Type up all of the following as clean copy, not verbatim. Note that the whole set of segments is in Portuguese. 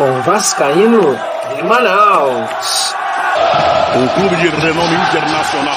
com Vascaíno de Manaus. Um clube de renome internacional.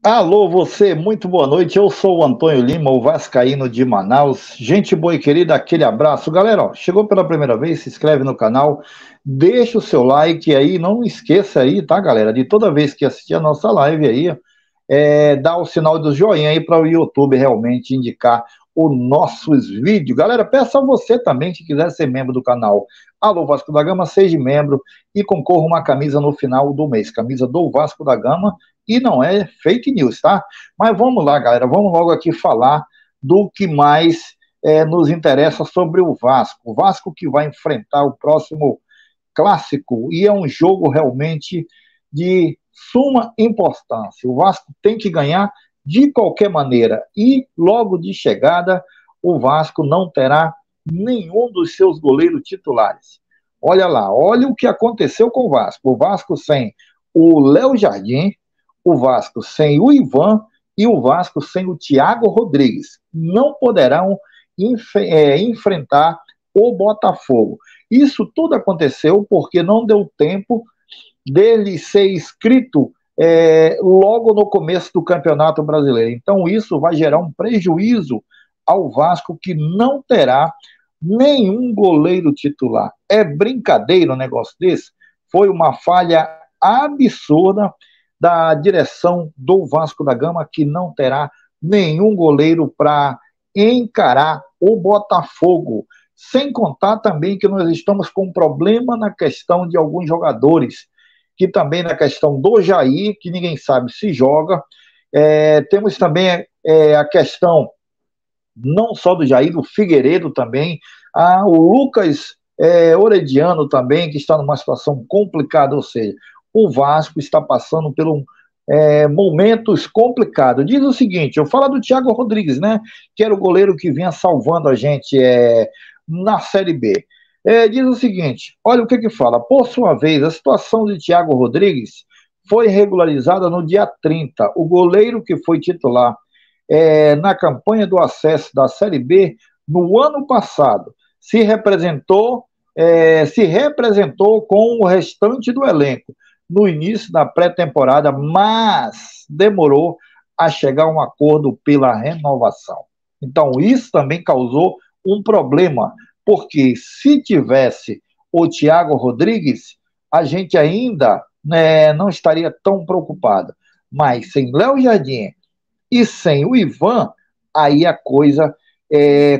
Alô, você, muito boa noite. Eu sou o Antônio Lima, o Vascaíno de Manaus. Gente boa e querida, aquele abraço. Galera, ó, chegou pela primeira vez, se inscreve no canal, deixa o seu like aí, não esqueça aí, tá, galera, de toda vez que assistir a nossa live aí, dá o sinal do joinha aí para o YouTube realmente indicar os nossos vídeos. Galera, peço a você também, que quiser ser membro do canal Alô Vasco da Gama, seja membro e concorra uma camisa no final do mês, camisa do Vasco da Gama, e não é fake news, tá? Mas vamos lá, galera, vamos logo aqui falar do que mais nos interessa sobre o Vasco. O Vasco que vai enfrentar o próximo clássico, e é um jogo realmente de suma importância. O Vasco tem que ganhar de qualquer maneira, e logo de chegada o Vasco não terá nenhum dos seus goleiros titulares. Olha lá, olha o que aconteceu com o Vasco. O Vasco sem o Léo Jardim, o Vasco sem o Ivan e o Vasco sem o Thiago Rodrigues. Não poderão enfrentar o Botafogo. Isso tudo aconteceu porque não deu tempo dele ser inscrito logo no começo do Campeonato Brasileiro. Então isso vai gerar um prejuízo ao Vasco, que não terá nenhum goleiro titular. É brincadeira um negócio desse? Foi uma falha absurda da direção do Vasco da Gama, que não terá nenhum goleiro para encarar o Botafogo. Sem contar também que nós estamos com um problema na questão de alguns jogadores, que também na questão do Jair, que ninguém sabe se joga. Temos também a questão não só do Jair, do Figueiredo também, o Lucas Orediano também, que está numa situação complicada, ou seja, o Vasco está passando por momentos complicados. Diz o seguinte, eu falo do Thiago Rodrigues, né, que era o goleiro que vinha salvando a gente na Série B. Diz o seguinte, olha o que fala: por sua vez, a situação de Thiago Rodrigues foi regularizada no dia 30. O goleiro que foi titular na campanha do acesso da Série B no ano passado se representou com o restante do elenco no início da pré-temporada, mas demorou a chegar a um acordo pela renovação. Então isso também causou um problema, porque se tivesse o Thiago Rodrigues, a gente ainda não estaria tão preocupado, mas sem Léo Jardim e sem o Ivan, aí a coisa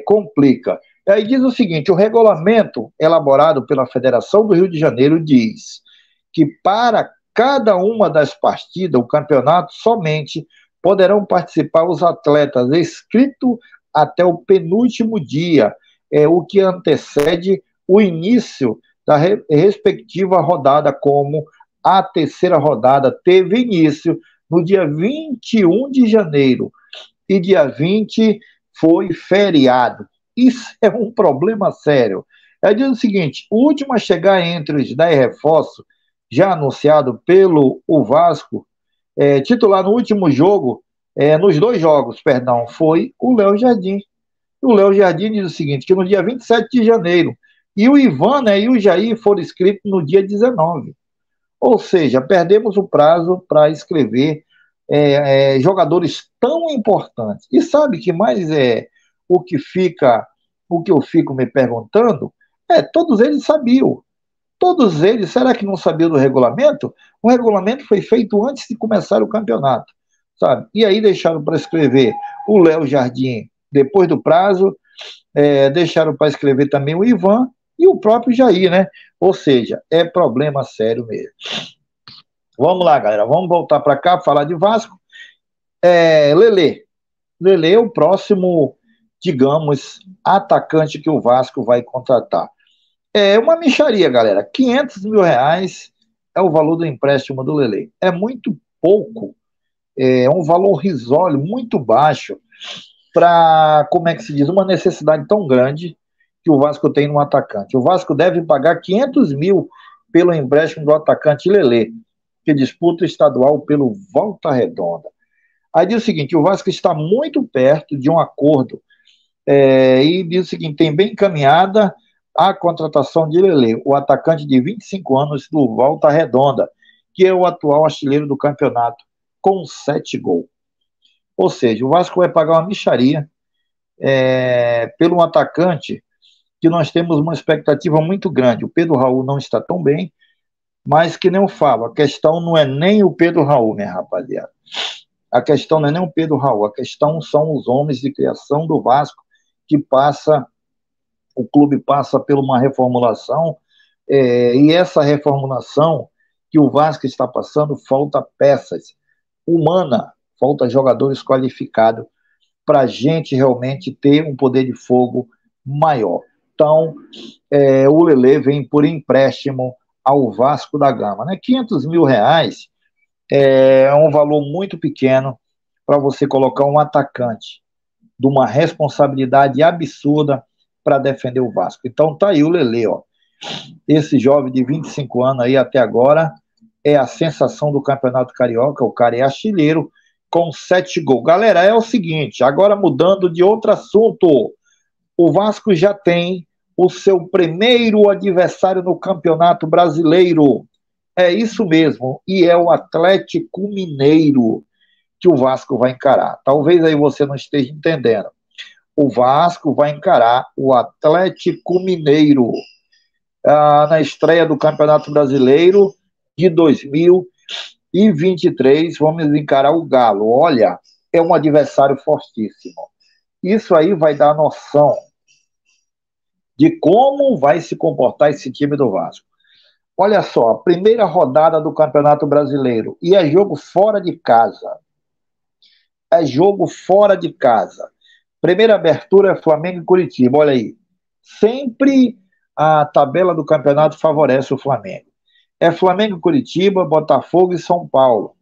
complica. Aí diz o seguinte: o regulamento elaborado pela Federação do Rio de Janeiro diz que para cada uma das partidas, o campeonato, somente poderão participar os atletas inscritos até o penúltimo dia, o que antecede o início da respectiva rodada, como a terceira rodada teve início no dia 21 de janeiro, e dia 20 foi feriado. Isso é um problema sério. Diz o seguinte: o último a chegar entre os 10 reforços, já anunciado pelo Vasco, titular no último jogo, nos 2 jogos, perdão, foi o Léo Jardim. O Léo Jardim diz o seguinte, que no dia 27 de janeiro, e o Ivan e o Jair foram inscritos no dia 19. Ou seja, perdemos o prazo para escrever jogadores tão importantes. E sabe que mais o que eu fico me perguntando? Todos eles sabiam. Todos eles, será que não sabiam do regulamento? O regulamento foi feito antes de começar o campeonato, sabe? E aí deixaram para escrever o Léo Jardim depois do prazo, deixaram para escrever também o Ivan e o próprio Jair, né? Ou seja, é problema sério mesmo. Vamos lá, galera, vamos voltar para cá, falar de Vasco. Lelê é o próximo, digamos, atacante que o Vasco vai contratar. É uma mixaria, galera. R$500 mil é o valor do empréstimo do Lelê. É muito pouco, é um valor risório, muito baixo, para, como é que se diz, uma necessidade tão grande que o Vasco tem no atacante. O Vasco deve pagar R$500 mil pelo empréstimo do atacante Lelê, que disputa o estadual pelo Volta Redonda. Aí diz o seguinte: o Vasco está muito perto de um acordo E diz o seguinte: tem bem encaminhada a contratação de Lelê, o atacante de 25 anos do Volta Redonda, que é o atual artilheiro do campeonato, com 7 gols. Ou seja, o Vasco vai pagar uma mixaria pelo atacante que nós temos uma expectativa muito grande. O Pedro Raul não está tão bem, mas que nem eu falo, a questão não é nem o Pedro Raul, minha rapaziada. A questão não é nem o Pedro Raul, a questão são os homens de criação do Vasco que o clube passa por uma reformulação, e essa reformulação que o Vasco está passando, falta peças humanas, falta jogadores qualificados para a gente realmente ter um poder de fogo maior. Então, o Lelê vem por empréstimo ao Vasco da Gama, né? R$500 mil é um valor muito pequeno para você colocar um atacante de uma responsabilidade absurda para defender o Vasco. Então tá aí o Lelê, ó. Esse jovem de 25 anos aí até agora é a sensação do Campeonato Carioca. O cara é artilheiro com 7 gols. Galera, é o seguinte, agora mudando de outro assunto, o Vasco já tem o seu primeiro adversário no Campeonato Brasileiro. É isso mesmo, e é o Atlético Mineiro que o Vasco vai encarar. Talvez aí você não esteja entendendo. O Vasco vai encarar o Atlético Mineiro na estreia do Campeonato Brasileiro de 2023. Vamos encarar o Galo. Olha, é um adversário fortíssimo. Isso aí vai dar noção de como vai se comportar esse time do Vasco. Olha só, a primeira rodada do Campeonato Brasileiro, e é jogo fora de casa. É jogo fora de casa. Primeira abertura é Flamengo e Curitiba, olha aí. Sempre a tabela do campeonato favorece o Flamengo. É Flamengo e Curitiba, Botafogo e São Paulo.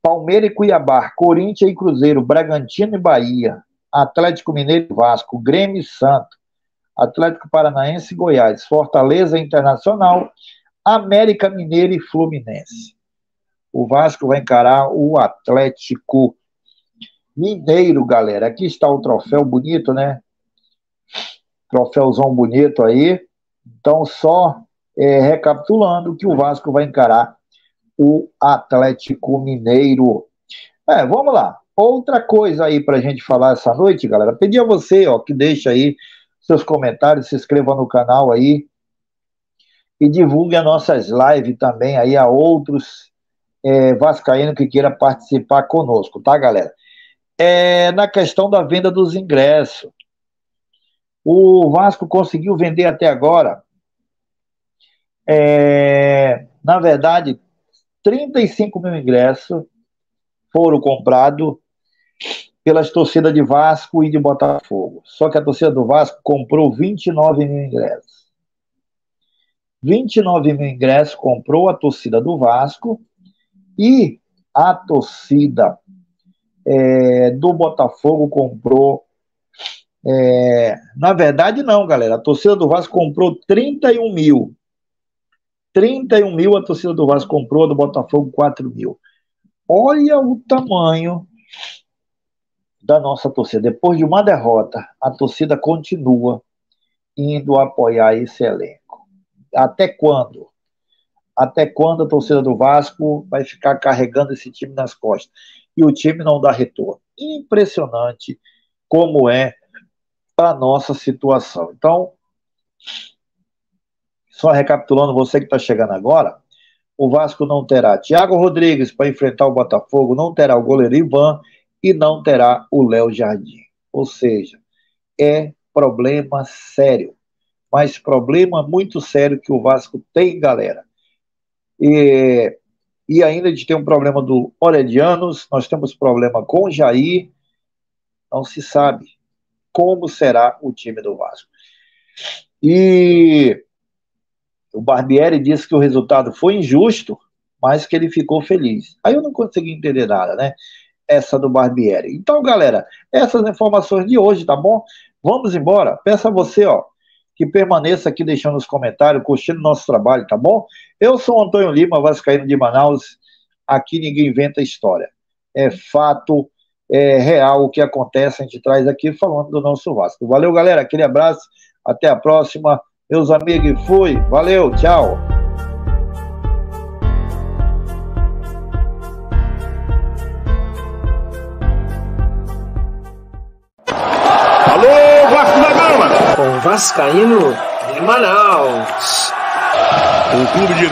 Palmeiras e Cuiabá, Corinthians e Cruzeiro, Bragantino e Bahia, Atlético Mineiro e Vasco, Grêmio e Santos, Atlético Paranaense e Goiás, Fortaleza Internacional, América Mineiro e Fluminense. O Vasco vai encarar o Atlético Mineiro, galera. Aqui está o troféu bonito, né? Troféuzão bonito aí. Então, só recapitulando que o Vasco vai encarar o Atlético Mineiro. Vamos lá. Outra coisa aí pra gente falar essa noite, galera. Pedir a você, ó, que deixa aí seus comentários, se inscreva no canal aí e divulgue as nossas lives também aí a outros vascaínos que queiram participar conosco, tá, galera? Na questão da venda dos ingressos. O Vasco conseguiu vender até agora, na verdade, 35 mil ingressos foram comprados pelas torcidas de Vasco e de Botafogo. Só que a torcida do Vasco comprou 29 mil ingressos. 29 mil ingressos comprou a torcida do Vasco e a torcida do Botafogo comprou. Na verdade, não, galera. A torcida do Vasco comprou 31 mil. 31 mil a torcida do Vasco comprou, a do Botafogo 4 mil. Olha o tamanho da nossa torcida. Depois de uma derrota, a torcida continua indo apoiar esse elenco. Até quando? Até quando a torcida do Vasco vai ficar carregando esse time nas costas? E o time não dá retorno. Impressionante como é a nossa situação. Então, só recapitulando, você que está chegando agora, o Vasco não terá Thiago Rodrigues para enfrentar o Botafogo, não terá o goleiro Ivan e não terá o Léo Jardim. Ou seja, é problema sério. Mas problema muito sério que o Vasco tem, galera. E ainda a gente tem um problema do Oredianos, nós temos problema com o Jair, não se sabe como será o time do Vasco. E o Barbieri disse que o resultado foi injusto, mas que ele ficou feliz. Aí eu não consegui entender nada, né? Essa do Barbieri. Então, galera, essas informações de hoje, tá bom? Vamos embora. Peço a você, ó, que permaneça aqui deixando os comentários, curtindo nosso trabalho, tá bom? Eu sou o Antônio Lima, vascaíno de Manaus. Aqui ninguém inventa história. É fato real o que acontece, a gente traz aqui falando do nosso Vasco. Valeu, galera, aquele abraço, até a próxima, meus amigos, fui, valeu, tchau. Alô, Vasco da Gama! Com Vascaíno de Manaus. Um clube de